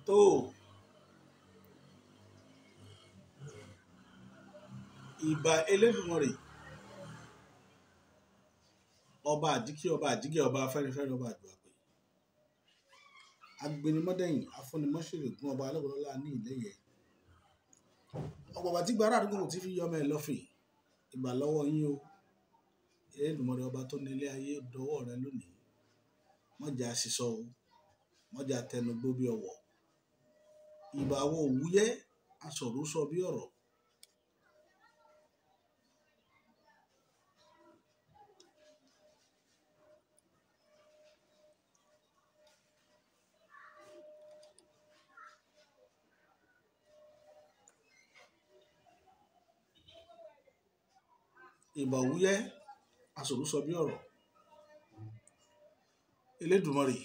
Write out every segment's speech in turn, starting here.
tó ìbà Elédùmarè ọba àjíkí ọba àjíkí ọba afẹ́nifẹ́re ọba àdùàpè agbẹnimọ́dẹ̀yìn afúnimọ́ṣẹ̀rẹ̀gún ọba alọ́gbọ̀lọ́lá ní ìlẹ́yẹ ọ̀pọ̀pọ̀ tí gbàrà àdúgbò tí fi yọmọ ẹ̀ lọ́fìn ìgbà lọ́wọ́ yín o Elédùmarè ọba tó nílé ayé dọwọ́ rẹ lónìí mọ́jà sísọ o mọ́jà tẹnugbó bí ọwọ́ ìbà wo òwúyẹ́ asọ̀rọ̀ sọ bí ọ̀rọ̀ ìbà òwúyẹ́ asọ̀rọ̀ sọ bí ọ̀rọ̀ Elédùmarè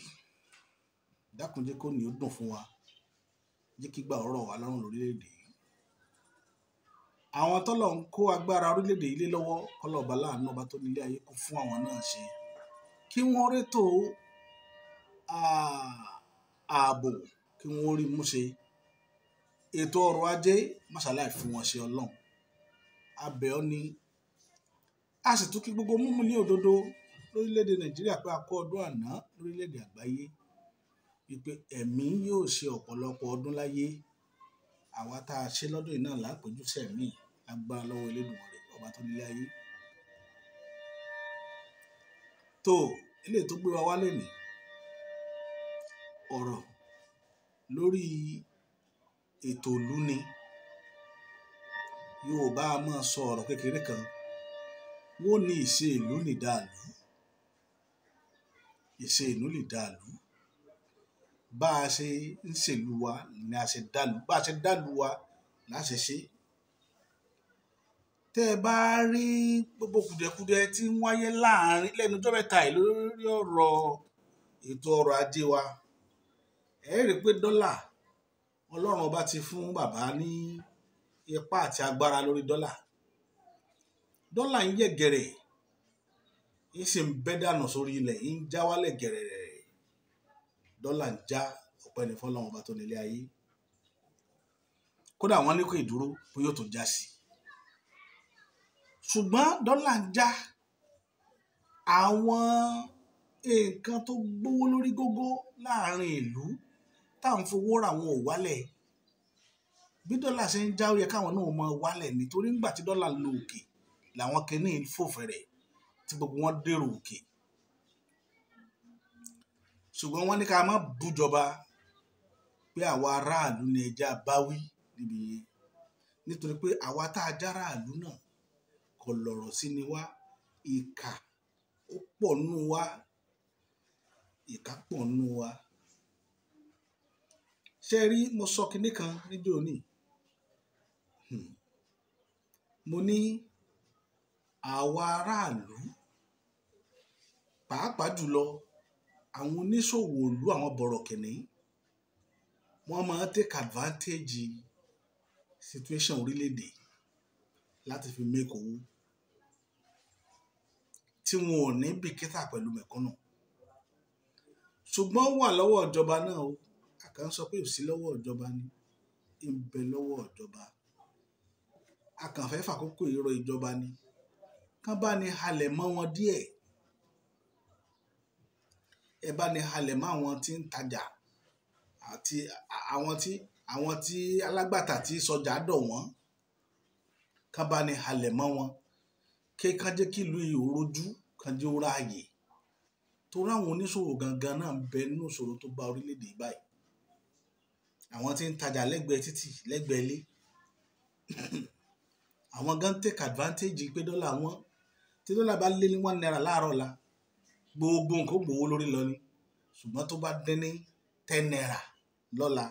dákun jẹ́ kó ní ó dùn fún wa jẹ́ kí gbà ọ̀rọ̀ wa lọ́rùn lórílẹ̀‐èdè yìí àwọn tọ́lọ̀ ń kó agbára orílẹ̀‐èdè yìí lé lọ́wọ́ kọ́lọ́ọ̀bá láàánú ọba tó nílé ayé kó fún àwọn náà ṣe kí wọ́n rétò ààbò kí wọ́n rí mú ṣe ètò ọrọ̀ ajé máṣáláì fún wọn ṣe ọlọ́run abẹ́ ọ ni a sì tún kí gbogbo múmu ní òdodo lórílẹ̀‐èdè Nàìjíríà pé a kó ọdún àná lórílẹ̀‐èdè àgbáyé wípé ẹ̀mí yóò ṣe ọ̀pọ̀lọpọ̀ ọdún láyé àwa tá a ṣe lọ́dún yìí náà lápèjú sẹ̀mí agbára lọ́wọ́ Elédùmarè ọba tó nílé ayé tó eléyìí tó gbé wa wálé ní ọ̀rọ̀ lórí ètò ìlú ni Yorùbá a máa sọ ọ̀rọ̀ kékeré kan wọ́n ní ìṣe ìlú nìdàlú ìṣe ìlú nìdàlú bá a ṣe ń ṣèlú wa ni a ṣe dàlú bá a ṣe dàlú wa láṣẹ ṣe tẹ́ ẹ bá rí gbogbo kùdẹ̀kùdẹ tí ń wáyé láàrin lẹ́nu ọjọ́ mẹ́ta yìí lórí ọ̀rọ̀ ètò ọrọ̀ ajé wa ẹ rí i pé dọ́là Ọlọ́run ọba ti fún bàbá ní ipá àti agbára lórí dọ́là ń yẹ̀ gẹ̀rẹ̀ ń sì ń bẹ́ dànù sórí ilẹ̀ ń já wálẹ̀ gẹ̀rẹ̀ dọ́là ń já ọpẹ́ ní fọ́lọ́run ọba tó nílé ayé kódà wọ́n ní kò ìdúró pé yóò tó já sí ṣùgbọ́n dọ́là ń já àwọn nǹkan tó gbówó lórí gógó láàrin ìlú táwọn fowó ra wọn ò wálẹ̀ bí dọ́là ṣe ń já ó yẹ káwọn náà mọ wálẹ̀ nítorí nígbà tí dọ́là lọ òkè làwọn kìíní fò fẹ̀rẹ̀ tí gbogbo wọn dèrò òkè ṣùgbọ́n wọ́n ní ká má bújọba pé àwa aráàlú ni ẹja báwí níbi yẹn nítorí pé àwa tá a járáàlú náà kò lọ̀rọ̀ sí ni wá ìkà ó pọ̀ nù wá ìkà pọ̀ nù wá ṣe rí mo sọ kinní kan níjọ́ òní mo ní àwa aráàlú pàápàá jùlọ àwọn oníṣòwò ìlú àwọn bọ̀rọ̀kìnní wọ́n máa take advantage situation orílẹ̀-èdè láti fi make owó tí wọn ò ní bìkítà pẹ̀lú mẹ̀kúnnù ṣùgbọ́n wà lọ́wọ́ ìjọba náà o àkàn sọ pé ò sí lọ́wọ́ ìjọba ni ń bẹ lọ́wọ́ ìjọba akànfẹ́ fàkókò ìrọ̀ ìjọba ni kán bá ní halẹ̀ mọ́ wọn díẹ̀ ẹ bá ní halẹ̀ mọ́ àwọn tí ń tajà àti àwọn tí alágbàtà tí sọjà dọ̀ wọ́n kán bá ní halẹ̀ mọ́ wọn kán jẹ́ kí ìlú yìí ó rojú kán jẹ́ ó ráàyè torí àwọn oníṣòwò gangan náà ń bẹ nínú ìṣòro tó bá orílẹ̀-èdè báyìí àwọn tí ń tajà lẹ́gbẹ̀ẹ́ títì lẹ́gbẹ̀ẹ́ ilé àwọn gan take advantage pé dọ́là wọn tí dọ́là bá lé ní £1 láàárọ̀ la gbogbo nǹkan gbowó lórí lọ ni ṣùgbọ́n tó bá dín ní £10 lọ́la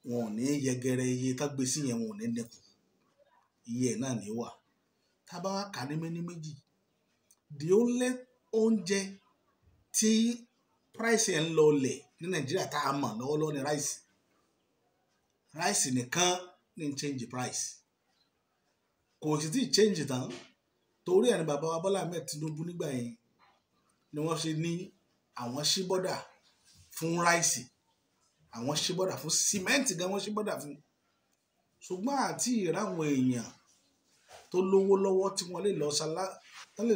wọn ò ní yẹgẹrẹ iye tá gbé sí yẹn wọn ò ní dẹ́kun iye ẹ̀ náà ní wà tá bá wá kà ní méní méjì the only oúnjẹ tí price ẹ̀ ń lọ lẹ̀ ní Nàìjíríà tá a mọ̀ lọ́wọ́lọ́wọ́ ní ráìsì nìkan ní change price kò sì tí change tán torí ẹni bàbá wa Bọ́lá Ahmed Tinubu nígbà yẹn ni wọ́n ṣe ní àwọn ṣí bọ́dà fún ráìsì àwọn ṣí bọ́dà fún sìmẹ́ǹtì gan wọ́n ṣí bọ́dà fún, ṣùgbọ́n àti ìráwọn èèyàn tó lówó lọ́wọ́ tí wọ́n lè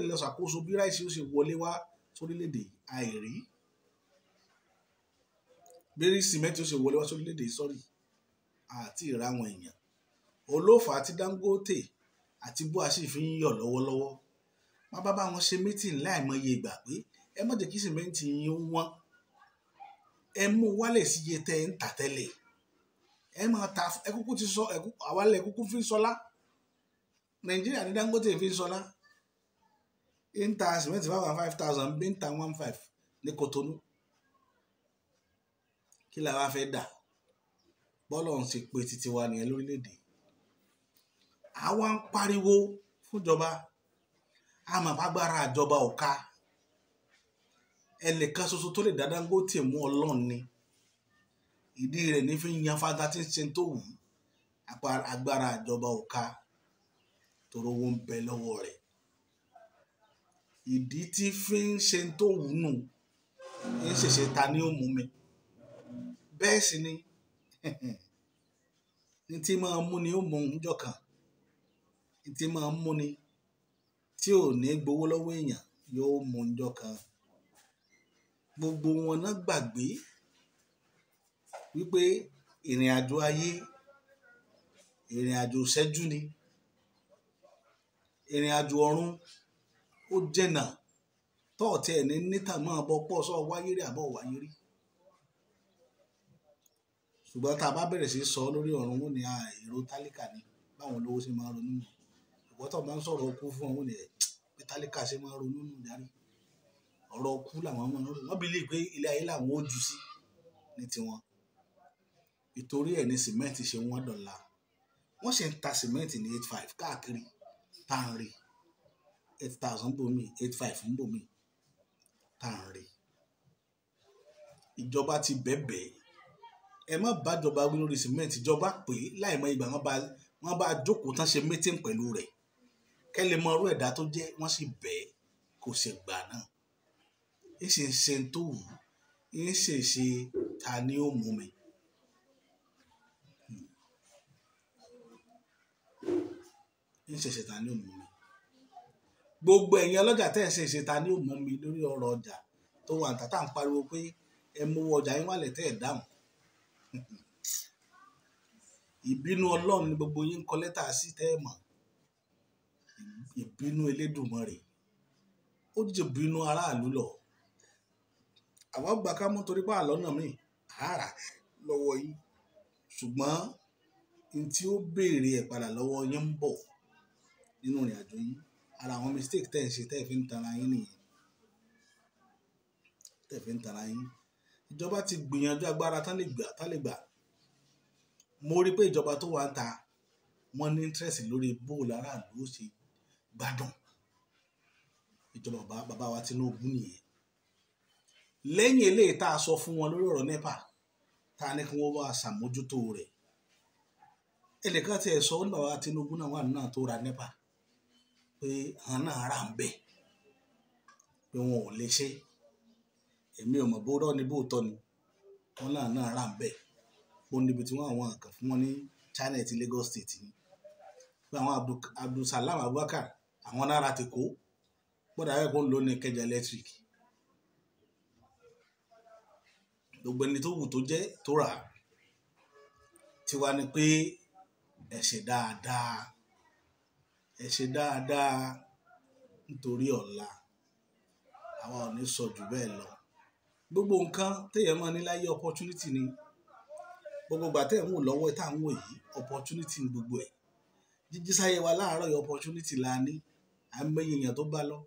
lọ ṣàkóso bí ráìsì ó ṣe wọlé wá sórílẹ̀-èdè àìrí, bí sìmẹ́ǹtì ó ṣe wọlé wá sórílẹ̀-èdè sọ́rí àti ìráwọn èèyàn. Olófà àti Dangote àti bó a sì fi ń yọ̀ lọ́wọ́lọ́wọ́ má bá wọn ṣe mítìn láìmọye ìgbà pé ẹ má jẹ́ kí sìmẹ́ǹtì yín wọ́n, ẹ mú wálẹ̀ sí iye tẹ́ ń tà tẹ́lẹ̀, ẹ máa ta ẹ kúkú ti sọ àwálẹ̀ kúkú fi ń sọlá, Nàìjíríà ní Dangote fi ń sọlá, ń ta sìmẹ́ǹtì 5,000 bí ń ta 1,500 ní Kotonu. Kí la wá fẹ́ dà? Bọ́lọ̀ ń ṣe pé títí wa nìyẹn lórílẹ̀‐èdè. Àwa ń pariwo fúnjọba, àmọ́ agbára àjọba ò ká, ẹnìkan ṣoṣo tó lè dá Dangote mú Ọlọ́run ni, ìdí rẹ̀ ní fi ń yan fada tí ń ṣe tó wù, agbára àjọba ò ká torí owó ń bẹ lọ́wọ́ rẹ̀, ìdí tí fi ń ṣe tó wù nù ń ṣèṣe ta ni ó mú mi. Bẹ́ẹ̀ sì ni ní tí máa mú ni ó mú níjọ́ kan, ní tí máa mú ni tí ò ní gbowó lọ́wọ́ èèyàn yóò mú níjọ́ kan. Gbogbo wọn náà gbàgbé wípé ìrìn àjò ayé ìrìn àjò ìṣẹ́jú ni, ìrìn àjò ọ̀run ó jẹ̀nà tọ́ọ̀tì ẹ̀ ní níta máa bọ́ pọ̀ sọ wáyé rí àbọ̀ wáyé rí. Ṣùgbọ́n tá a bá bẹ̀rẹ̀ sí sọ lórí ọ̀run wọn ni èrò tálíkà ni báwọn olówó ṣe máa ronú nù. Ìwọ́n tó máa ń sọ̀rọ̀ ọkú fún wọn ni bí tálíkà ṣe máa ronú nù járí. Ọ̀rọ̀ ọkú làwọn máa ń ronú. Wọ́n believe pé ilé ayé làwọn ó jù sí ní tiwọn. Ìtorí ẹ̀ ní sìmẹ́ǹtì ṣe wọ́n dọ̀la. Wọ́n ṣe ń ta sìmẹ́ǹtì ní 8,500 káàkiri tá à ń rí 8,000 bòmí 8,500 bòmí tá à ń rí. Ìjọba ti bẹ̀bẹ̀ ẹ má bá ìjọba wí lórí sìmẹ́ǹtì, ìjọba pé láìmọ ìgbà wọ́n bá jókòó tán ṣe mítìn pẹ̀lú rẹ̀ kẹ́lẹ́ mọ irú ẹ̀dá tó jẹ́, wọ́n sì bẹ̀ kò ṣe gbà náà. ń ṣe tó wù ń ṣe ta ni ó mú mi. ń ṣe ta ni ó mú mi. Gbogbo ẹ̀yin ọlọ́jà tẹ́ ẹ̀ ṣe ta ni ó mú mi lórí ọ̀rọ̀ ọjà tó wà níta tá à ń pariwo pé ẹ mú ọjà yín wálẹ̀ tẹ́ ẹ̀ dáhùn. Ìbínú Ọlọ́run ni gbogbo yín kọ lẹ́tà sí tẹ́ ẹ̀ mọ̀. Ìbínú Elédùmarè ó jẹ́ bínú aráàlú lọ. Àwọn gbà ká mú torí pé àlọ́ náà mi àárà lọ́wọ́ yín, ṣùgbọ́n n tí ó béèrè ẹ̀ padà lọ́wọ́ yín ń bọ̀ nínú ìrìn àjò yín. Ara àwọn mistake tẹ́ ẹ̀ ṣe tẹ́ ẹ̀ fi ń tanra yín nìyẹn. Tẹ́ ẹ̀ fi ń tanra yín. Ìjọba ti gbìyànjú agbára tán lè gbà. Mo rí pé ìjọba tó wà ń ta wọ́n ní interest lórí bóòlù aráàlú ó ṣe gbádùn. Ìjọba bàbá wa Tinubu nìyẹn. Lẹ́yìn eléyìí tá a sọ fún wọn lórí ọ̀rọ̀ NEPA tá a ní kí wọ́n wá ṣàmójútó rẹ̀. Ẹnìkan tí ẹ sọ ní bàbá Tinubu náà wà náà tó ra NEPA pé àwọn náà rà ń bẹ̀ pé wọn ò lè ṣe. Èmi ò mọ̀ bóòrọ̀ ni bóòtọ́ ni wọ́n náà rà ń bẹ̀. Ó níbi tí wọ́n àwọn kan fún wọn ní China ti Lagos State ni. Pé àwọn Abdulsalam Abubakar àwọn náírà ti kó gbọ́dọ̀ ayé kó ń lò ní Ìkẹjà electric. Gbogbo ẹni tó wù tó jẹ́ tó rà tiwa ni pé ẹ ṣe dáadáa nítorí ọ̀la àwa ò ní sọ jù bẹ́ẹ̀ lọ. Gbogbo nǹkan téèyàn máa ní láyé opportunity ni. Gbogbo ìgbà tẹ́ ẹ̀ ń wò lọ́wọ́ tá à ń wò yìí opportunity ni gbogbo ẹ̀. Jíjí sáyé wa láàárọ̀ yìí opportunity la ní. Àmọ́ èèyàn tó bá lọ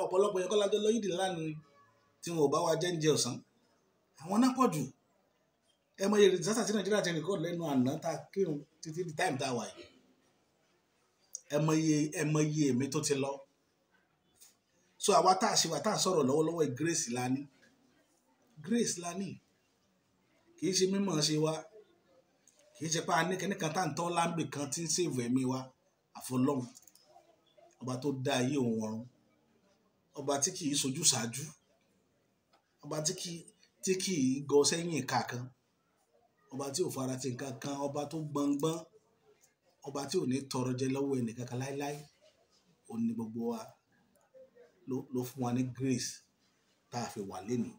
ọ̀pọ̀lọpọ̀ yẹn kọ́ lájọ́ lọ yídì lánàá tí wọn ò bá wa jẹ́ ń jẹ ọ̀sán. Àwọn náà pọ̀ jù. Ẹ mọ iye disaster tí Nàìjíríà ti record lẹ́nu àná tá a kírun títí di time tá a wà yìí. Ẹ mọ iye èmi tó ti lọ. So àwa tá a ṣe wà tá a sọ̀rọ̀ lọ́wọ́lọ́wọ́ grace la ní. Grace la ní. Kì í ṣe mímọ̀ ṣe wa. Kì í ṣe pé a ní kẹ́nìkan tá à ń tọ́ láǹbì kan tí ń save ẹ̀mí wa àfọlọ́hun. Ọba tó dá ayé òun ọ̀run. Ọba tí kì í sojú ṣáájú. Ọba tí kì í gọ sẹ́yìn ìka kan. ọba tí ò fara ti nǹkan kan, ọba tó gbọngbọ́n, ọba tí ò ní tọrọ jẹ lọ́wọ́ ẹnìkankan láéláé, ó ní gbogbo wa ló fún wa ní grace tá a fi wà lénìí.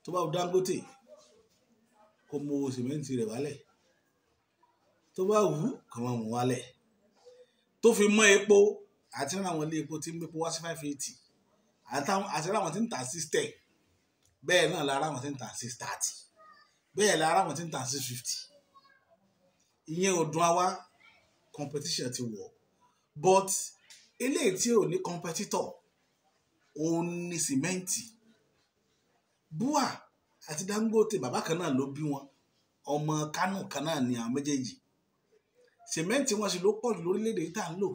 tó bá wù Dangote kó mú owó sìmẹ́ǹtì rẹ̀ wálẹ̀, tó bá wù kó máa mú wálẹ̀, tó fi mọ́ epo àti àwọn ilé epo tí ń gbé epo wá sí 580 àti àwọn tí ń tà 610, bẹ́ẹ̀ náà lára àwọn tí ń tà 630, bẹ́ẹ̀ lára àwọn tí ń tà 650. ìyẹn ò dùn àwa, competition ti wọ̀, but eléyìí tí ò ní competitor òun ní sìmẹ́ǹtì. Bua àti Dangote bàbá kan náà ló bí wọn, ọmọ Kánò kan náà ni àwọn méjèèjì. Sìmẹ́ǹtì wọn sì ló pọ̀ jù lórílẹ̀‐èdè yìí tá à ń lò.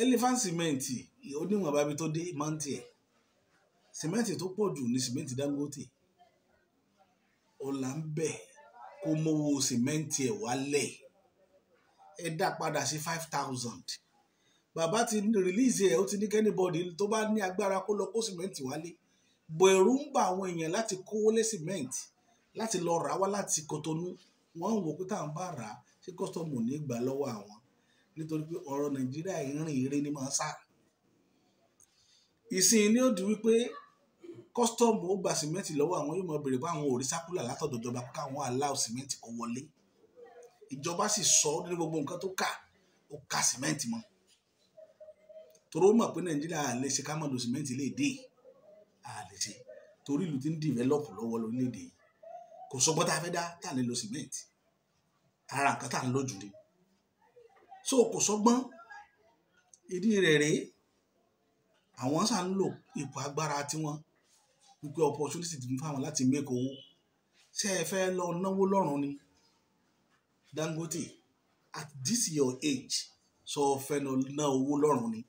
Elephant sìmẹ́ǹtì oníwọ̀n bábi tó dé mọ́ǹtì ẹ̀, sìmẹ́ǹtì tó pọ̀ jù ní sìmẹ́ǹtì Dangote. ó là ń bẹ̀ kó mówó sìmẹ́ǹtì ẹ̀ wálẹ̀, ẹ dá padà sí 5,000. bàbá ti release ẹ̀, ó ti ní kẹ́nìbọ̀dì tó bá ní agbára kó lọ kó sìmẹ́ǹtì wálé. bọ̀ ẹ̀rù ń bà àwọn èèyàn láti kówó lé sìmẹ́ǹtì láti lọ rà wá láti Kotonu. wọ́n ń wò pé táwọn bá rà á ṣé kọ́sítọ́ọ̀mù ò ní gbà lọ́wọ́ àwọn, nítorí pé ọ̀rọ̀ Nàìjíríà ìrìn ìrè ni máa sá. ìsìn ni ó di wípé kọ́sítọ́ọ̀mù ó gba sìmẹ́ǹtì lọ́wọ́ àwọn, yóò máa béèrè pé àwọn ò rí sákúlà látọ̀dọ̀ ìjọba pé káwọn aláwọ sìmẹ́ǹtì kó wọlé. ìjọba sì sọ nínú gbogbo nǹkan tó kà, ó ka sìmẹ́ǹtì mọ́, torí ó mọ̀ pé Nàìjíríà lè ṣe ká mọ̀ lo sìmẹ́ǹtì lè dé, a lè ṣe, torí ìlú ti ń dìvẹ́lọ́pù lọ́wọ́ lórílẹ̀‐èdè yìí. kò sọgbọ́n tá a fẹ́ dá tá a lè lo sìmẹ́ǹtì, ara nǹkan tá a ń lò jù ni. so kò sọgbọ́n, ìdí rẹ̀ rèé, àwọn sá ń lò ipò agbára tiwọn wípé opportunity ti fún àwọn láti make owó. ṣé ẹ fẹ́ lọ náwó lọ́rùn ni Dangote at this your age? sọ fẹ́ lọ ná owó lọ́rùn ni?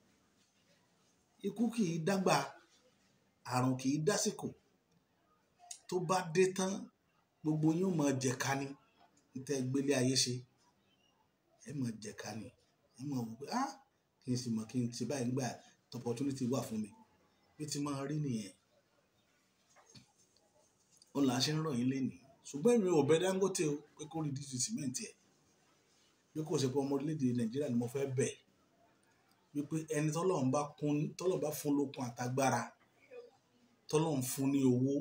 ikú kì í dágbà, àrùn kì í dásìkò, tó bá dé tán gbogbo yín ó máa jẹ̀ka ni. níta gbélé ayé ṣe, ẹ máa jẹ̀ka ni, ẹ máa wò pé kí n sì mọ̀ kí n ṣe báyìí nígbà opportunity wà fún mi, bí ti máa rí nìyẹn. ó là ń ṣe ń rọ̀ yín lénìí, ṣùgbọ́n èmi ò bẹ̀ Dangote o pé kó rí dídì sìmẹ́ǹtì ẹ̀, bí kò ṣe pé ọmọ orílẹ̀-èdè Nàìjíríà ni mo fẹ́ bẹ̀, wípé ẹni tọ́lọ́run bá fún lókun àtagbára, tọ́lọ́run fún ní owó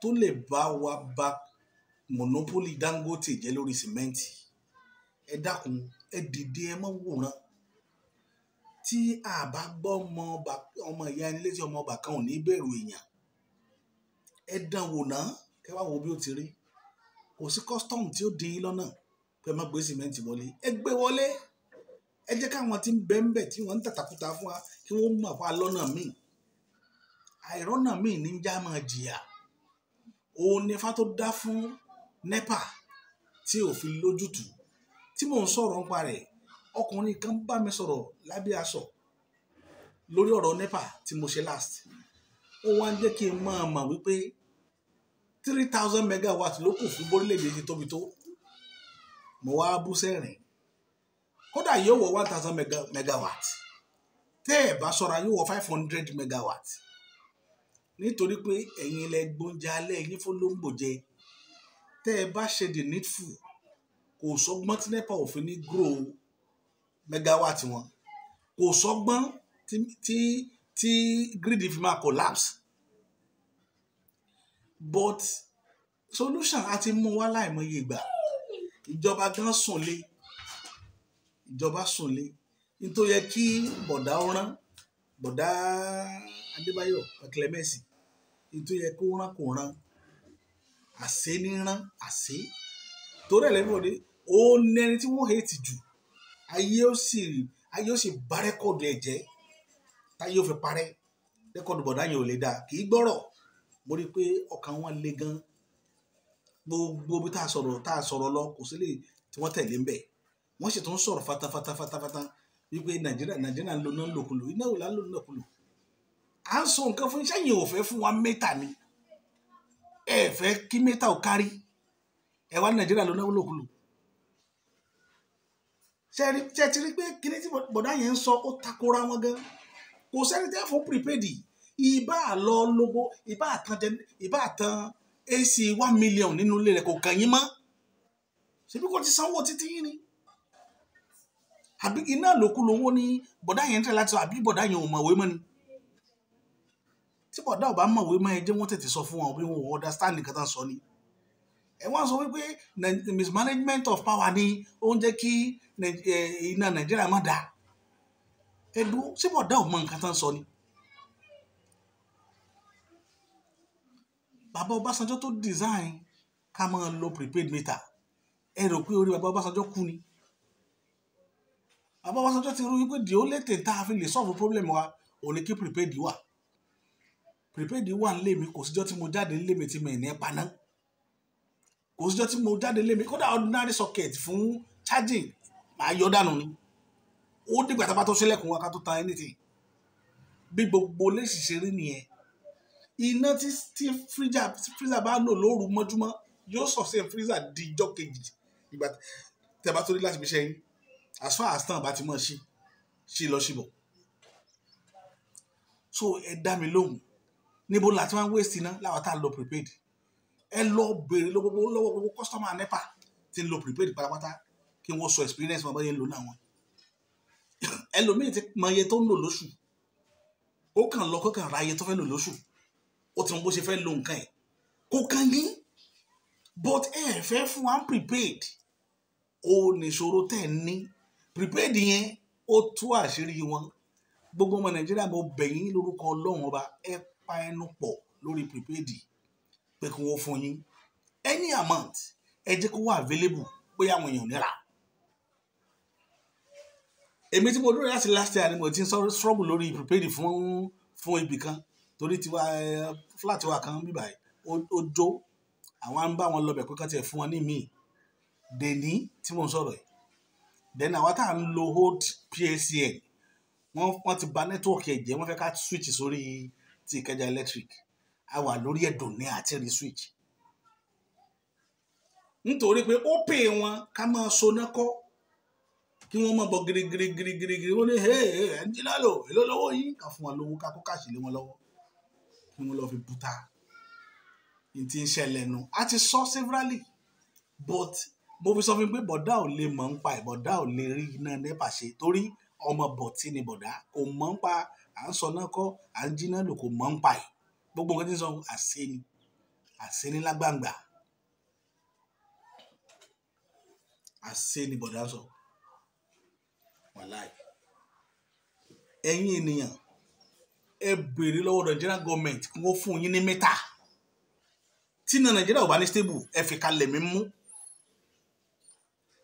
tó lè bá wa bá monopoly Dangote jẹ́ lórí sìmẹ́ǹtì, ẹ dákun ẹ dìde, ẹ má wòran. tí a bá gbọ́ ọmọ ìyá ẹni létí ọmọ ọba kan ò ní bẹ̀rù èèyàn, ẹ dán wò ná, kẹ wá wo bí ó ti rí. kò sí custom tí ó dín in lọ́nà pé má gbé sìmẹ́ǹtì wọlé, ẹ gbé wọlé. ẹ jẹ́ káwọn tí ń bẹ́ńbẹ̀ tí wọ́n ń tàtàkùtà fún wa kí wọ́n mọ̀ fún wa lọ́nà míì. àìrọ́nà míì ní já máa jìyà. òun ni Ifá tó dá fún NEPA tí ò fi lójútùú, tí mò ń sọ̀rọ̀ nípa rẹ̀. ọkùnrin kan bá mi sọ̀rọ̀ lábẹ́ aṣọ lórí ọ̀rọ̀ NEPA tí mo ṣe last. ó wá ń jẹ́ kí n máa mọ̀ wípé 3,000 megawatt ló kù fún bórílẹ̀-èdè ti tóbi tó. mo wá bú sẹ́rìn, kódà yóò wọ 1,000 megawatt, tẹ́ ẹ̀ bá ṣọ́ra yóò wọ 500 megawatt, nítorí pé ẹ̀yin ilẹ̀ gbóúnjẹ alẹ́ yín fún lóńgbò jẹ. tẹ́ ẹ bá ṣe the needful, kò sọgbọ́n tí NEPA ò fi ní grow megawatt wọn, kò sọgbọ́n tí grid fi máa collapse. but solution a ti mú wá láìmọye ìgbà. ìjọba gan sùn lé nítorí yẹ kí bọ̀dá Adébáyọ̀ Clemency, nítorí yẹ kó rán kò rán, àṣẹ ní rán àṣẹ. torí ẹ̀ lẹ́nu òde ó ní ẹni tí wọ́n hate jù, ayé ó sì bá rẹ́kọ̀dù ẹ̀ jẹ́, táyé ó fi parẹ́. rẹ́kọ̀dù bọ̀dá yẹn ò lè dáa, kì í gbọ́rọ̀. mo rí i pé ọkàn wọn le gan. gbogbo bí tá a sọ̀rọ̀ lọ kò sí lè tí wọ́n tẹ̀lé ń bẹ̀. wọ́n sì tún sọ̀rọ̀ fatafata wípé Nàìjíríà ń lo náà lòkulò, iná ò lá ń lò lòkulò. à ń sọ nǹkan fún iṣẹ́ yẹn ò fẹ́ fún wa mẹ́ta ni, ẹ fẹ́ kí mẹ́ta ò kárí, ẹ wá Nàìjíríà ló náà lòkulò. ṣe ti rí pé kíní tí bọ̀dá yẹn ń sọ ó takora wọn gan. kò sẹ́ni tẹ́ fún prepaid, ìbá lọ lógo, ìbá àtàn AC 1 million nínú ilé rẹ̀ kò kàn yín mọ́ ṣebí kò ti sanwó títí yín ni àbí iná lòkú lówó ní bọ̀dá yẹn ń tẹ̀ láti sọ àbí bọ̀dá yẹn ò mọ̀wé mọ́ ni tí bọ̀dá ò bá mọ̀wé mọ́ ẹ jẹ́ wọ́n tètè sọ fún wọn bí wọn ò understand nǹkan tán sọ ni ẹ wọ́n sọ wípé mismanagement of power ni ó ń jẹ́ kí iná Nàìjíríà má dáa ẹ̀dùn tí bọ̀dá ò mọ nǹkan tán sọ ni bàbá Ọbásanjọ́ tó design ká máa lo prepaid meter ẹ rò pé orí bàbá Ọbásanjọ́ kú ni bàbá Ọbásanjọ́ ti rú wípé di ó lè tètè tá a fi lè solve problem wa ò ní kí prepaid wà nílé mi kò síjọ́ tí mo jáde nílé mi tí mo ẹ̀ ní paná kò síjọ́ tí mo jáde nílé mi kódà ordinary socket fún charging máa yọ dànù ni ó dìgbà tá a bá tó ṣílẹ̀kùn wa ká tó ta anything bí gbogbo léṣì ṣe rí nìyẹn iná tí freezer bá lò lóru mọ́júmọ́ yóò sustain freezer di ijọ́ kejì ìgbà tẹ́ bá tó rí láti fi ṣe yín as far as tán bá ti mọ̀ sí lọ síbọ̀ so ẹ dá mi lóhùn níbo láti máa ń waste iná láwọn tá a lọ prepaid ẹ lọ béèrè lọ́wọ́ gbogbo customer NEPA tí ń lo prepaid pátápátá kí wọ́n sọ experience wọn báyẹn ń lò náà wọn ẹlòmíì ti mọ iye tó ń lò lóṣù ó kàn lọ kó kàn ra iye tó fẹ́ lò lóṣù ó ti mọ bó ṣe fẹ́ lo nǹkan ẹ̀ kó kàn yín but ẹ fẹ́ fún wa prepaid ó nìṣòro tẹ̀ ní prepaid yẹn ó tú àṣírí wọn gbogbo ọmọ Nàìjíríà mo bẹ̀ yín lórúkọ Ọlọ́run ọba ẹ pa ẹnu pọ̀ lórí prepaid pé kí wọ́n fún yín any amount ẹ jẹ́ kó wà available bóyá àwọn èèyàn níra èmi tí mo dúró láti last year ni mo ti ń struggle lórí prepaid fún ibì kan torí tiwa flat wa kan bíbà ó jó àwọn à ń bá wọn lọ bẹ̀ pé kán tiẹ̀ fún wọn ní míì dèní tí mo ń sọ̀rọ̀ yìí then àwa tá à ń lo old PACN wọ́n ti bà nẹ́tíwọ̀kì ẹ̀ jẹ́ wọ́n fẹ́ ká switch sórí ti Ìkẹjà electric a wà lórí ẹ̀dùn ní àti rí switch nítorí pé ó pè wọn ká máa soná kọ́ kí wọ́n máa bọ̀ girigirigirigiri wọ́n ní ẹ̀ ń jiná lò èló lọ́wọ́ yín ká fún wọn lówó ká kó káàṣì lé wọn lọ́wọ́ kí wọ́n lọ fi bùtà ní ti ń ṣẹlẹ̀ nu a ti sọ severally but mo fi sọ fún mi pé bọ̀dá ò lè mọ̀ ń pa ẹ̀ bọ̀dá ò lè rí iná NEPA ṣe torí ọmọ bọ̀tí ni bọ̀dá kò mọ̀ ń pa à ń sọ náà kọ́ à ń jiná lò kò mọ̀ ń pa ẹ̀ gbogbo nǹkan tí ń sọ àṣẹ ni lágbàǹgbà àṣẹ ni bọ̀dá sọ wàláì ẹ̀yin ènìyàn ẹ béèrè lọ́wọ́ Nigerian government kí wọ́n fún yín ní mítà tí Nàìjíríà ò bá ní stable ẹ fi kalẹ̀ mi mú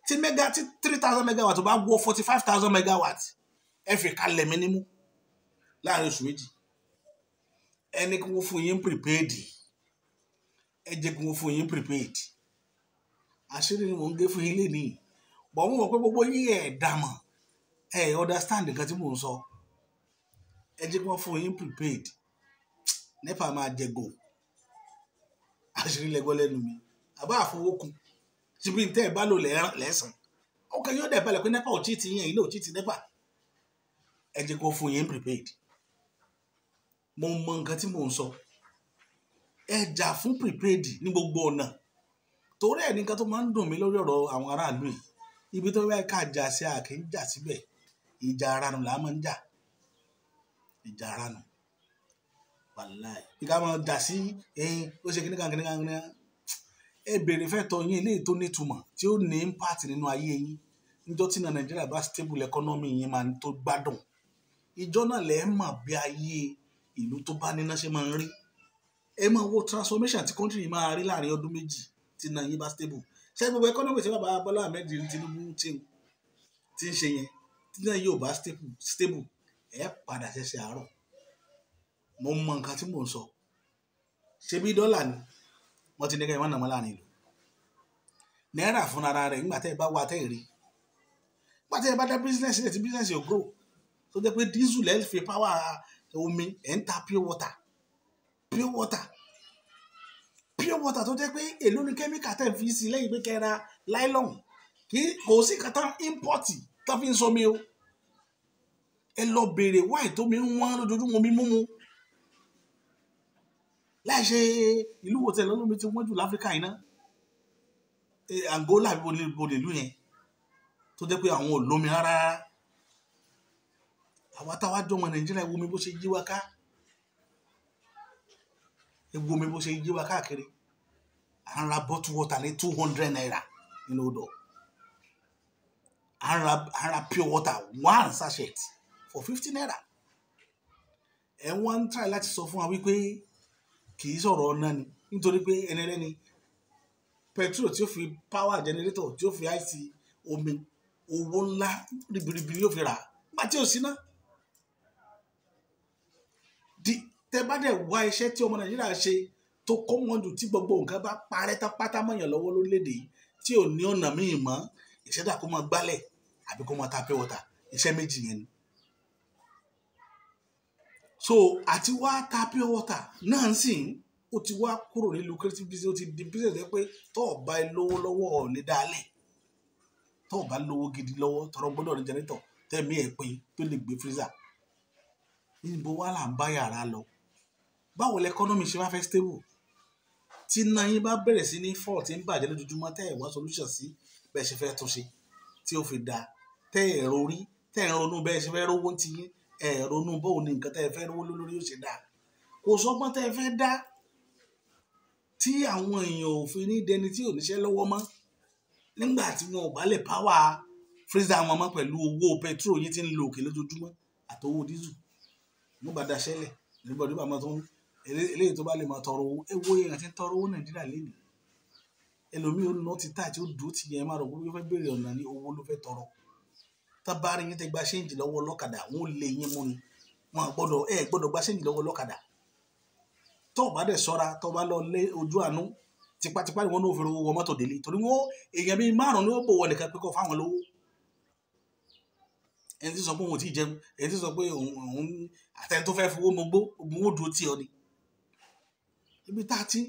tí 3000 megawatt bá wọ 45,000 megawatt ẹ fi kalẹ̀ mi nímú láàrin oṣù méjì ẹni kí wọ́n fún yín prepaid ẹ jẹ́ kí wọ́n fún yín prepaid àṣírí ni mò ń gé fún yín lénìí bọ̀ mo mọ̀ pé gbogbo yín ẹ̀ dàmọ̀ ẹ̀ understand nǹkan tí mò ń sọ ẹ jẹ́ kí wọ́n fún yín prepaid NEPA máa jẹgò àṣírí lẹ́gbọ́ lẹ́nu mi àbá àfọwọ́kùn síbi tẹ́ ẹ bá lò lẹ́sàn ọkàn yóò dẹ̀ balẹ̀ pé NEPA ò tí ti yẹn ilé ò tí ti NEPA ẹ jẹ́ kí wọ́n fún yín prepaid mo mọ nǹkan tí mò ń sọ ẹ jà fún prepaid ní gbogbo ọ̀nà torí ẹ̀ ní nǹkan tó máa ń dùn mí lórí ọ̀rọ̀ àwọn aráàlú yìí ibi tó bá ká jà sí àkè ń jà síbẹ̀ ìjà aranu là á máa ń jà ìjà aranu wàláì bí ká máa jà sí ó ṣe kíníkan ẹ béèrè fẹ́ tọ́ yín eléyìí tó nítumọ̀ tí ó ní impact nínú ayé yín níjọ́ tí Nàìjíríà bá stable economy yín máa tó gbádùn ìjọ náà lẹ́ẹ̀ mọ̀ bí ayé ìlú tó bá níná ṣe máa ń rí ẹ máa wo transformation tí country yìí máa rí láàrin ọdún méjì tí náà yín bá stable ṣé gbogbo economy tí bàbá Bọ́lá Ahmed Tinubu tí ń ṣe yẹn tí náà yóò bá stable ẹ padà ṣẹ̀ṣẹ̀ àárọ̀ mo mọ nǹkan tí mò ń sọ ṣe bí dọ́là ni wọ́n ti ní kẹ́ ẹ má nà mọ́ láàrin ìlú náírà fúnra rẹ̀ nígbà tẹ́ ẹ bá wà tẹ́ ẹ rí nígbà tẹ́ ẹ bá dá business rẹ̀ tí business yóò grow tó jẹ́ pé diesel ẹ̀ fi power omi ẹ̀ ń ta pure water tó jẹ́ pé èlò ní kẹ́míkà tẹ̀ fi sí lẹ́yìn pé kẹ́ra nylon kò sí kàtà import tó fi ń sọmi o ẹ lọ béèrè wáì tó mi ń wọ́n lójoojúmọ́ mi mú mu láì ṣe ìlú wo tẹ̀lé olómi tí wọ́n jù láfíríkà yìí náà Angola bolè ìlú yẹn tó jẹ́ pé àwọn ò lómi rárá. àwa táwa jọmọ Nàìjíríà wo mi bó ṣe yí wa ká wo mi bó ṣe yí wa káàkiri à ń ra bottle water ní 200 naira nínú odò à ń ra pure water 1 sachet for 50 naira. Wọ́n ń try láti sọ fún wa wípé kì í sọ̀rọ̀ ọ̀nà ni nítorí pé ẹnẹlẹ́ni petrol tí ó fi power generator tí ó fi àìsí omi owó ńlá ribiribi yóò fi rà nígbà tí ò sí náà. Tẹ bá dẹ̀ wá iṣẹ́ tí ọmọ Nàìjíríà ṣe tó kọ́ wọn jù tí gbogbo nǹkan bá parẹ́ tán pátá mọ̀yàn lọ́wọ́ lórílẹ̀‐èdè yìí tí ò ní ọ̀nà míì mọ́ ìṣẹ́dá kó máa gbálẹ̀ àbí kó máa ta pure water iṣẹ́ méjì yẹn ni. So àti wá ta pure water náà sì ó ti wá kúrò ní lucrative business ó ti di business ẹ pé tó o bá lówó lọ́wọ́ ọ̀ lè dálẹ̀ tó o bá lówó gidi lọ́wọ́ tọrọ gbọ́dọ̀ ní jẹnẹtọ̀ tẹ̀mí ẹ̀ pé tó lè gbé freezer níbo wá là ń bá yàrá lọ. Báwo lẹkọ́nọ́mì ṣe wá fẹ́ stable tí náà yín bá bẹ̀rẹ̀ sí ní fall tí ń bàjẹ́ lójoojúmọ́ tẹ́ ẹ̀ wá solution sí bẹ́ẹ̀ ṣe fẹ́ tún ṣe tí ó fi da tẹ́ ẹ̀ rorí tẹ́ ẹ̀ ronú bẹ́ẹ̀ ṣe fẹ́ rówó ti yín ẹ̀ ronú bóun ní nǹkan tẹ́ ẹ fẹ́ rówó lórí ó ṣe dá kò sọ́gbọ́n tẹ́ ẹ fẹ́ dá tí àwọn èèyàn ò fi ní dẹni tí ò níṣẹ́ lọ́wọ́ mọ́ nígbà tí wọn ò bá lè power freezer wọn mọ́ pẹ̀lú owó petrol yín tí ń lo òkè lójoojúmọ́ àtowó dísù mo bá daṣẹ́lẹ̀ nígbàdí bá máa tó ń eléyìí tó bá lè máa tọrọ owó ewo èèyàn ti ń tọrọ owó Nàìjíríà lẹ́nu ẹlòmíì ó ná ti tà tí ó dùn ó ti yẹn máa rò pé ó fẹ́ béèrè ọ̀nà ní owó ló fẹ́ tọrọ tábàárí yín tẹ gba ṣéǹjì lọ́wọ́ ọlọ́kadà wọn ò lè yín mú ni wọn gbọ́dọ̀ gba ṣéǹjì lọ́wọ́ ọlọ́kadà tó o bá dẹ̀ sọ́ra tó o bá lọ lé ojú àánú tipátipá ni wọn náà fi owó wọ mọ́tò délé torí wọn èèyàn bíi 5 ni ó bò wọ nìkan pé kó fáwọn lówó ẹni tí sọ pé òun ò tí ì jẹun ẹni tí sọ pé òun àtẹni tó fẹ́ fowó mọ́gbó ògùn ó dúró tì ọ ni ibi tá a ti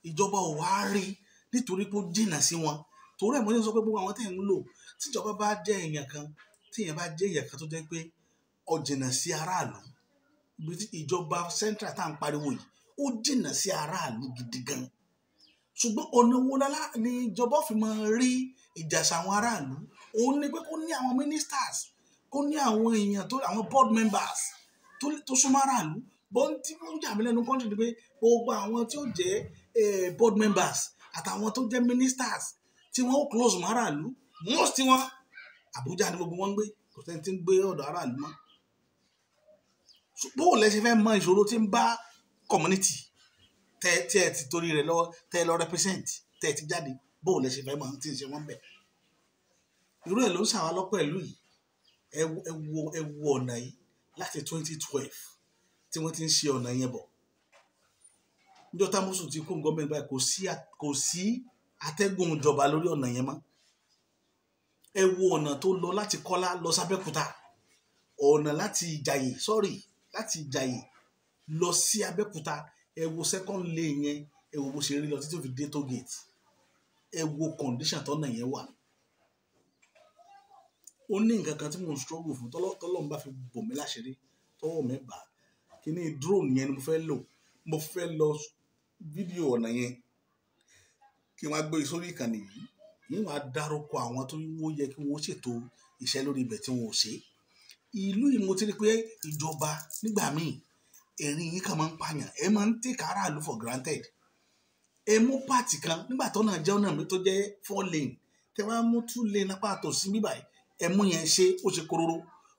ìjọba ò wá rí nítorí pé ó jìnnà sí wọn torí ẹ̀ mo ní sọ pé gbogbo àwọn tẹ̀ ń lò tíjọba bá jẹ́ èèyàn kan tí èèyàn bá jẹ́ èèyàn kan tó jẹ́ pé ó jìnnà sí aráàlú ibi tí ìjọba central tá à ń pariwo yìí ó jìnnà sí aráàlú gidi gan ṣùgbọ́n ọ̀nà wo lálá ni ìjọba fi máa rí ìjàsà àwọn aráàlú òun ni pé kó ní àwọn ministers kó ní àwọn èèyàn tó àwọn board members tó súnmọ́ aráàlú bọ́n tí wọ́n jà mí lẹ́nu kọ́ńtì ni pé gbogbo àwọn tí ó jẹ́ board members àtàwọn tó jẹ́ ministers tí wọ́n ó close mọ́ aráàlú most tí wọ́n Àbújá ni gbogbo wọn ń gbé kò sẹ́ni tí ń gbé ọ̀dọ̀ aráàlú mọ́ bó lẹ ṣe fẹ́ mọ ìṣòro tí ń bá community tẹ ẹ ti torí rẹ̀ lọ́wọ́ tẹ ẹ lọ represent tẹ ẹ ti jáde bó lẹ ṣe fẹ́ mọ tí ń ṣe wọ́n bẹ̀ irú ẹ̀ ló ń ṣàwá lọ́pọ̀ ìlú yìí ẹ wo ọ̀nà yìí láti 2012 tí wọ́n ti ń ṣe ọ̀nà yẹn bọ̀ níjọ́ támúsù ti kún gọ́ọ̀mẹ̀ntì báyìí kò sí atẹ́gùn ìjọba lórí ọ̀nà yẹn mọ́ ẹ wo ọ̀nà tó lọ láti Kọ́lá lọ sábẹ́kúta ọ̀nà láti Ìjàyè lọ sí Abẹ́òkúta ẹ wo second lane yẹn ẹ wo bó ṣe rí lọ títí ó fi dé toll gate ẹ wo condition tọ́nà yẹn wà ó ní nǹkan kan tí mo ń struggle fún tọ́lọ́run bá fi bò mí láṣìírí tọ́wọ́ mi bá kíní drone yẹn ni mo fẹ́ lọ fídíò ọ̀nà yẹn kí wọ́n á gbé sórí ìkànnì yìí wọ́n á dárúkọ àwọn tó wó yẹ kí wọ́n ṣètò iṣẹ́ lórí ibẹ̀ tí wọ́n ò ṣe ìlú yìí mo ti rí pé ìjọba nígbà míì ẹ̀rín yìí kàn máa ń pààyàn ẹ máa ń take aráàlú for granted ẹ mú pààtì kan nígbà tó náà jẹ́ ọ̀nà mi tó jẹ́ 4 lane tẹ wá mú 2 lane apá àtòsí bíbáyìí ẹ mú yẹn ṣe ó ṣe kororo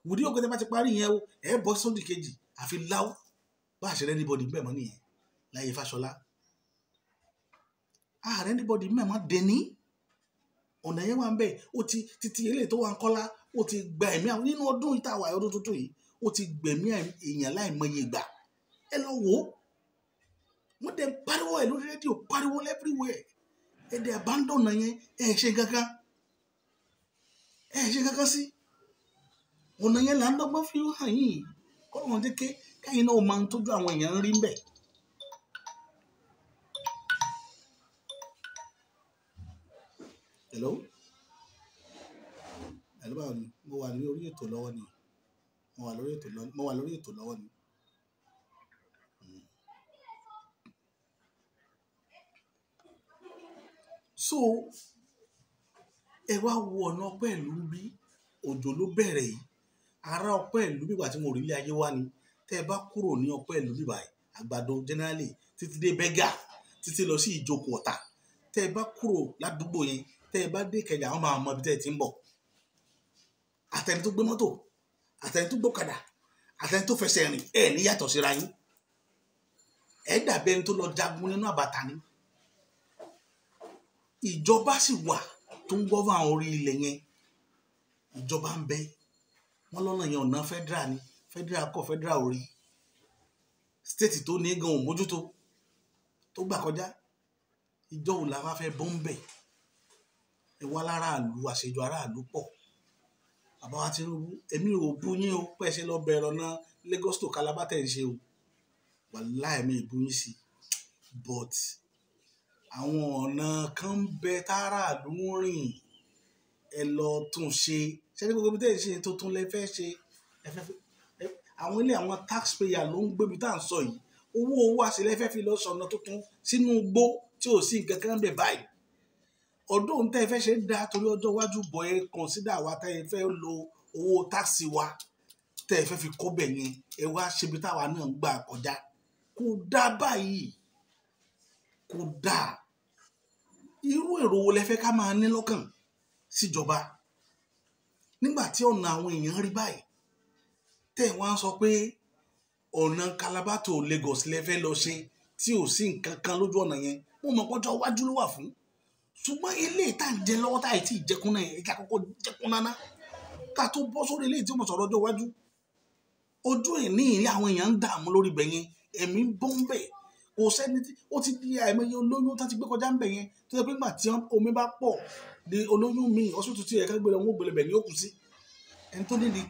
wùdí òkè tẹ bá ti parí yẹn o ẹ bọ́ sódì kejì àfi láwù bá àṣẹ anybody bẹ́ẹ̀ mọ́ nìyẹn láyé Fáṣọlá ààrẹ anybody bẹ́ẹ̀ mọ́ dẹni ọ̀nà yẹn wà ń bẹ̀ ó ti títí eléyìí tó wà ń Kọ́lá ó ti gba ẹ̀mí àwọn nínú ọdún yìí táwa ọdún tuntun yìí ó ti gbẹ̀mí èèyàn láìmọye ìgbà ẹ lọ wò ó wọ́n dẹ̀ pariwo ẹ̀ lórí rédíò pariwo everywhere ẹ̀ dẹ̀ abandon ọ̀nà yẹn ẹ̀ ṣe kankan sí ọ̀nà yẹn là ń dọ́gbọ́n fi hàn yìí kọ́ wọn dé káyìn náà máa ń tójú àwọn èèyàn ń rí ń bẹ̀. Hello báwo ni mo wà lórí ètò lọ́wọ́ ni mo wà lórí ètò lọ́wọ́ ni so ẹ wá wo ọ̀nà ọpẹ́ ìlú bí òjò ló bẹ̀rẹ̀ yìí ará ọpẹ́ ìlú bíbà tí mo rí ilé ayé wá ni tẹ́ ẹ bá kúrò ní ọpẹ́ ìlú bíbà yìí àgbàdo generally títí dé bẹ́gà títí lọ sí ìjókòó ọ̀tà tẹ́ ẹ bá kúrò ládùúgbò yẹn tẹ́ ẹ bá dé Ìkẹjà àwọn máa mọ ibi tẹ́ ẹ ti ń bọ̀ àtẹni tó gbé mọ́tò àtẹni tó gbọ́kadà àtẹni tó fẹsẹ̀ rìn ẹ ní yàtọ̀ síra yín ẹ dàbí ẹni tó lọ jagun nínú àbàtà ni ìjọba sì wà tó ń gbọ́ fún àwọn orí ilẹ̀ yẹn ìjọba ń bẹ wọn lọ́nà yẹn ọ̀nà federal ni federal kọ́ federal orí state tó ní gan òmójútó tó gbà kọjá ìjọ wò la wá fẹ́ bọ́ ń bẹ̀ ẹ wá láràlú àṣejù aráàlú pọ̀ bàbá wa Tinubu èmi ò bú yín o pẹ́ ṣe lọ bẹ̀rẹ̀ ọ̀nà Lagos to Calabar tẹ̀ ń ṣe o wàláhì mi ì bú yín sí but àwọn ọ̀nà kan ń bẹ táràlú ń rìn ẹ lọ tún ṣe ṣé ní gbogbo ibi tẹ́ ẹ ṣe tuntun lẹ fẹ́ ṣe àwọn ilé àwọn taxpayer ló ń gbébi tá à ń sọ yìí owó àṣìlẹ fẹ́ fi lọ sọ̀nà tuntun sínú igbó tí ò sí nǹkan kan bẹ̀ báyìí ọdún tẹ́ ẹ fẹ́ ṣe dá torí ọjọ́ iwájú bọ̀ ẹ consider wa tẹ́ ẹ fẹ́ lo owó táàsì wa tẹ́ ẹ fẹ́ fi kọ́ bẹ̀ yẹn ẹ wá ṣebi táwa náà ń gbà kọjá kò dá báyìí kò dá irú èrò wo lẹ fẹ́ ká máa ní lọ́kàn síjọba nígbà tí ọ̀nà àwọn èèyàn rí báyìí tẹ́ ẹ̀ wá ń sọ pé ọ̀nà Calabar to Lagos lẹ fẹ́ lọ ṣe tí ò sí nǹkan kan lójú ọ̀nà yẹn mo mọ̀ pọ́jọ́ iwájú ló wà fún ṣùgbọ́n ilé ìta ń jẹ lọ́wọ́ táyì tí ìjẹkùn náà ẹ̀ka kọ́kọ́ jẹkùn náná ká tó bọ́ sórí ilé tí mo sọ̀rọ̀ ọjọ́ iwájú ojú ẹ̀ ní ìrí àwọn èèyàn ń dààmú lórí ibẹ̀ yẹn ẹ̀mí bọ́ ń bẹ̀ kò sẹ́ni tí ó ti di àìmọye olóyún tó ti gbé kọjá ń bẹ̀ yẹn tó yẹ pé nígbà tí omi bá pọ̀ di olóyún míì ọsùn tí ẹ̀ka gbé lọ wọ́n gbé bẹ̀ ní òkú sí ẹni tó ní di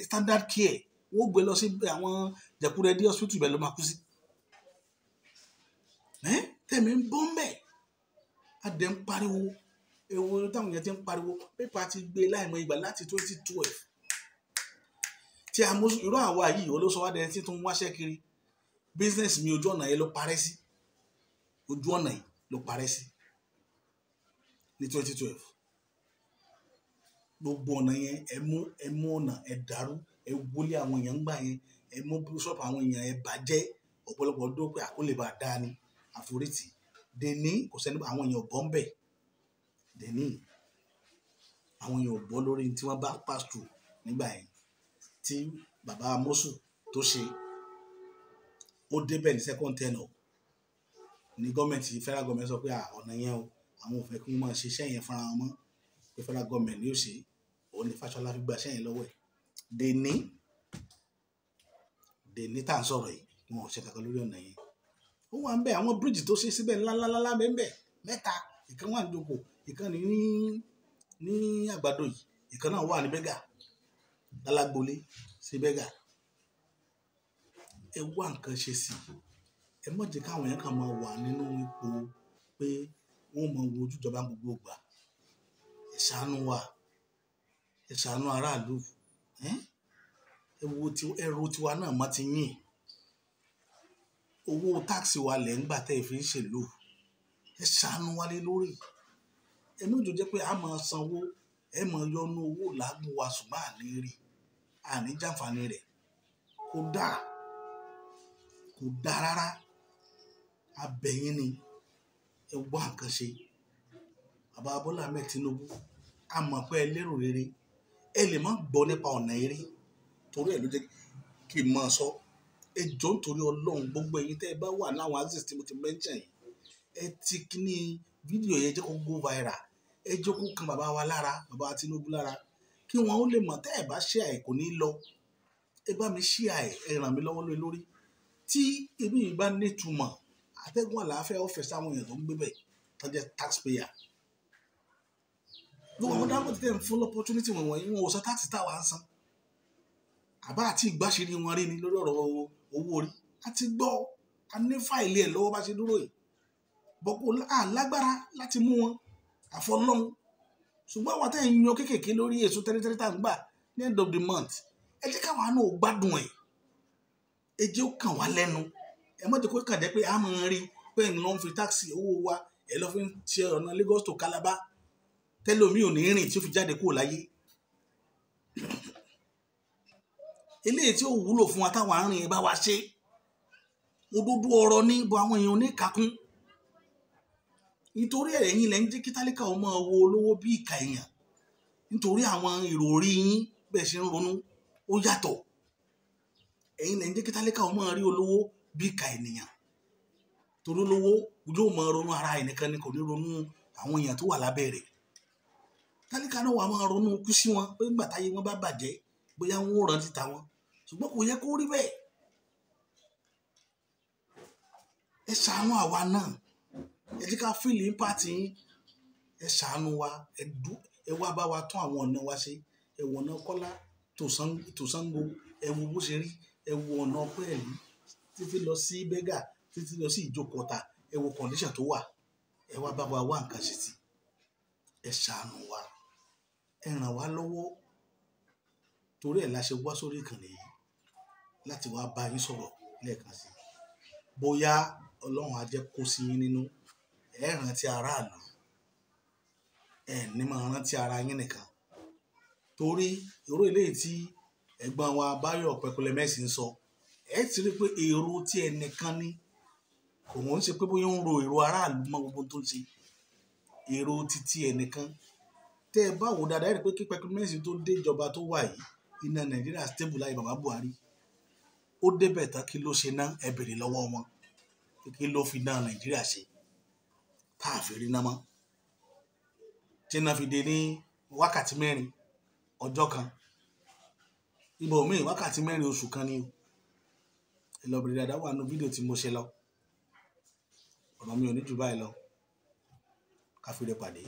standard care wọ́n gbé lọ sí àwọn jẹ̀kúrẹ́dí hospital ibẹ̀ ló máa kú sí tẹ̀mí ń bọ́ ń bẹ̀ adẹ̀ ń pariwo ewu táwọn yẹn ti ń pariwo pépà ti gbé láìmọ̀ ìgbà láti 2012 tí a mú irú àwa yìí olóṣòwádẹ tí tó ń wáṣẹ́ kiri business mi ojú ọ̀nà yẹn ló parẹ́ sí ojú ọ̀nà yìí ló parẹ́ sí ní 2012 gbogbo ọ̀nà yẹn ẹ mú ọ̀nà ẹ dàrú ẹ wọlé àwọn èèyàn ń gbà yẹn ẹ mú bíṣọ́pù àwọn èèyàn ẹ bàjẹ́ ọ̀pọ̀lọpọ̀ ọdún pé àkólè bá dáa ni àforítì dèní kò sẹ́ni àwọn èèyàn bọ́ ń bẹ̀ dèní àwọn èèyàn bọ́ lórí tí wọ́n bá pass through nígbà yẹn tí bàbá Amosu tó ṣe ó débẹ̀ ní second tenure ní gọ́ọ̀mẹ̀ntì federal government sọ pé ọ̀nà yẹn o àwọn ò fẹ́ kí wọ́n máa ṣe iṣẹ́ yẹn fúnra wọn mọ́ pé federal government ni ó ṣe òun ní Fáṣọlá fi gba iṣẹ́ yẹn lọ́wọ́ ẹ̀ dèní tá à ń sọ̀rọ̀ yìí wọn ò ṣe kankan lórí ọ̀nà yẹn ó wà ń bẹ àwọn bíríìjì tó ṣe síbẹ̀ ńláńláńlá bẹ́ẹ̀ mẹ́ta ìkan wà ní Joko ìkan ní Àgbàdo yìí ìkan náà wà ní Bẹ́gà lálágbólé sí Bẹ́gà ẹ wá nǹkan ṣe sí ẹ má jẹ́ káwọn yẹn kàn máa wà nínú ipò pé wọ́n máa wo ojújọba gbogbo gbà ẹ ṣàánú wa ẹ ṣàánú aráàlú ẹrù tiwa náà má ti yìn owó táàsì wa lẹ̀ ń gbà tẹ́ ẹ fi ń ṣèlú ẹ ṣàánú wálé lórí ẹ méjì jẹ́ pé a máa sanwó ẹ máa yọnu owó làágùn wa ṣùgbọ́n àní rí àní jàǹfààní rẹ̀ kò dáa rárá abẹ́yìn ni ẹ wá nǹkan ṣe bàbá Bọ́lá Ahmed Tinubu a mọ̀ pé ẹ lérò rere ẹ lè má gbọ́ nípa ọ̀nà eré torí ẹ̀ ló jẹ́ kí n máa sọ ẹ jọ nítorí Ọlọ́run gbogbo ẹ̀yin tẹ́ ẹ bá wà láwọn axis tí mo ti mention yìí ẹ ti kíní fídíò yẹn jẹ́ kó go viral ẹ jẹ́ kó kan bàbá wa lára bàbá Tinubu lára kí wọn ó lè mọ̀ tẹ́ ẹ bá share kò ní lọ ẹ bá mi share ẹ ràn mí lọ́wọ́ lórí tí ibi yìí bá nítumọ̀ atẹ́gùn àlàáfíà ọ̀fẹ́ sáwọn èèyàn tó ń gbé bẹ̀ tó jẹ́ taxpayer gbogbo àwọn dáhùn tẹ́ ń fún opportunity wọ̀nyí wọn ò sọ táàsì táwa ń san àbá àti ìgbàṣírí wọn rí ni lórí ọ̀rọ̀ owó orí a ti gbọ́ a ní fáìlì ẹ̀ lọ́wọ́ bá ṣe dúró yìí bọ́kú alágbára láti mú wọn àfọlọ́hún ṣùgbọ́n àwọn tẹ́ ń yan kéékèèké lórí èso tẹ́lẹ̀tẹ́lẹ̀ tá à ń gbà ní end of the month ẹ jẹ́ káwọn àánú gbádùn ẹ̀ ẹ jẹ́ ó kàn wá lẹ́nu ẹ má jẹ́ kó kàn jẹ́ pé a máa rí pé ń lọ fi táàsì owó wa ẹ lọ fi ń ṣe ọ̀nà Lagos to Calabar tẹ́lómi ò ní rìn tí ó fi jáde kúrò láyé. Eléyìí tí ó wúlò fún wa táwọn arìn ẹ bá wa ṣe. Òdodo ọ̀rọ̀ ní ibo àwọn èèyàn ní kakún. Nítorí ẹ̀yin lẹ́ ń jẹ́ kí tálíkà ó máa wo olówó bí ìka èèyàn. Nítorí àwọn ìròrí yín bẹ́ẹ̀ ṣe ń ronú ó yàtọ̀. Ẹ̀yin lẹ́ ń jẹ́ kí tálíkà ó máa rí olówó bí ìka ènìyàn. Torí olówó yóò máa ronú ara ẹnìkan ni kò ní ronú àwọn èèyàn tó wà lábẹ́ rẹ̀. Tálíkà náà wà máa ronú kú sí wọn pé nígbà táyé wọn bá bàjẹ́ bóyá wọn ò rántí ta wọn. Ṣùgbọ́n kò yẹ kó rí bẹ́ẹ̀. Ẹ ṣàánú àwa náà. Ẹ jẹ́ ká fíìlì pàtì yín. Ẹ ṣàánú wa. Ẹ wá bá wa tún àwọn ọ̀nà wa ṣe. Ẹ wo ọ̀nà Kọ́lá tó Ṣàngó. Ẹ wo bó ṣe rí. Ẹ wo ọ̀nà Pẹ́ẹ̀lí títí lọ sí Bẹ́gà títí lọ sí Ìjókòóta. Ẹ wo condition tó wà. Ẹ wá bá wa wá nǹkan ṣe sí. Ẹ ṣàánú wa. Ẹ ràn wá lọ́wọ́. Torí ẹ̀ la ṣe wá sórí ìkànnì yìí láti wá bá yín sọ̀rọ̀ lẹ́ẹ̀kan sí. Bóyá Ọlọ́run á jẹ́ kó sí yín nínú. Ẹ rántí aráàlú. Ẹ ní máa rántí ara yín nìkan. Torí irú eléyìí tí ẹ̀gbọ́n wa Báyọ̀ Pẹ̀kúlẹ́mẹ́sì ń sọ. Ẹ ti rí pé èrò tí ẹnìkan ní kò wọ́n ṣe pé bóyá ń ro èrò aráàlú mọ́ gbogbo tó ń ṣe. Èrò títí ẹnìkan. Tẹ́ ẹ bá wò dáadáa ẹ rí pé kí Pẹ̀kúlẹ́mẹ́sì tó dé ìjọba tó wà yìí iná Nàìjíríà stable láyé bàbá Buhari. Ó débẹ̀ tán kí ló ṣe ná ẹ bèrè lọ́wọ́ wọn. Kí ló fi ná Nàìjíríà ṣe? Káàfin rí náà mọ́. Tí iná fi dé ní wákàtí 4 ọjọ́ kan. Ibò míì wákàtí 4 oṣù kan ni o. Ẹ lọ bèrè dáadáa wà nínú fídíò tí mo ṣe lọ. Ọ̀rọ̀ mi ò ní jù báyìí lọ. Ká fi rẹ pàdé.